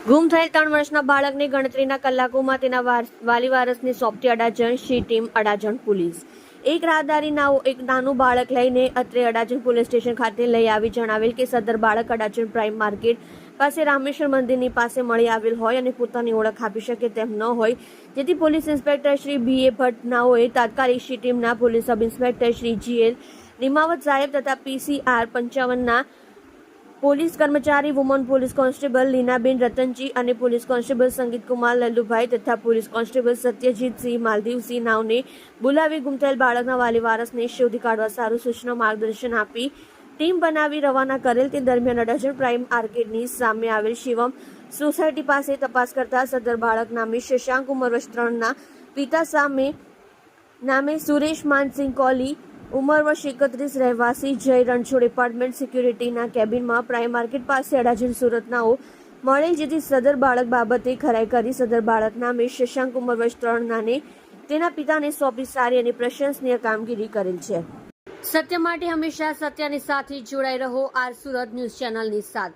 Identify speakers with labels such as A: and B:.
A: ગુમ થયેલ 3 વર્ષના બાળકને ગણતરીના કલાકોમાં તેના વાલી વારસને સોંપતી Adajan C team Adajan police. એક રાહદારી એક નાનું બાળક લઈને અત્રે અડાજણ પોલીસ સ્ટેશન ખાતે લઈ આવી જણાવેલ કે સદર બાળક અડાજણ પ્રાઇમ માર્કેટ પાસે રામેશ્વર મંદિરની પાસે મળી આવેલ હોય અને પોતાની ઓળખ આપી શકે તેમ ન હોય, જેથી police inspector Shri BA Bhatt નાઓએ તાત્કાલિક સી ટીમના police sub inspector Shri GL Nimavat સાહેબ તથા PCR 55ના પોલીસ કર્મચારી woman police constable Leenaben Ratanji અને પોલીસ કોન્સ્ટેબલ સંગીતકુમાર લલ્લુભાઈ તથા પોલીસ કોન્સ્ટેબલ સત્યજીતસિંહ માલદીવસિંહ નાવને બોલાવી ગુમ થયેલ બાળકના વાલી વારસને શોધી કાઢવા સારું સૂચના માર્ગદર્શન આપી ટીમ બનાવી રવાના કરેલ. તે દરમિયાન અડાજણ પ્રાઇમ આર્કેડની સામે આવેલ શિવમ સોસાયટી પાસે તપાસ કરતા સદર બાળક નામે શશાંક ઉંમર વર્ષ 3ના પિતા નામે સુરેશ માનસિંહ કોલી ઉંમર વર્ષ 31 રહેવાસી જય રણછોડ એપાર્ટમેન્ટ સિક્યુરિટીના કેબિનમાં પ્રાઇમ માર્કેટ પાસે અડાજણ સુરતનાઓ મળેલ, જેથી સદર બાળક બાબતે ખરાઈ કરી સદર બાળક નામે શશાંક ઉંમર વર્ષ 3નાને તેના પિતાને સોંપી સારી અને પ્રશંસનીય કામગીરી કરેલ છે. સત્ય માટે હંમેશા સત્યની સાથે જોડાઈ રહો. આર સુરત ન્યૂઝ ચેનલની સાથે.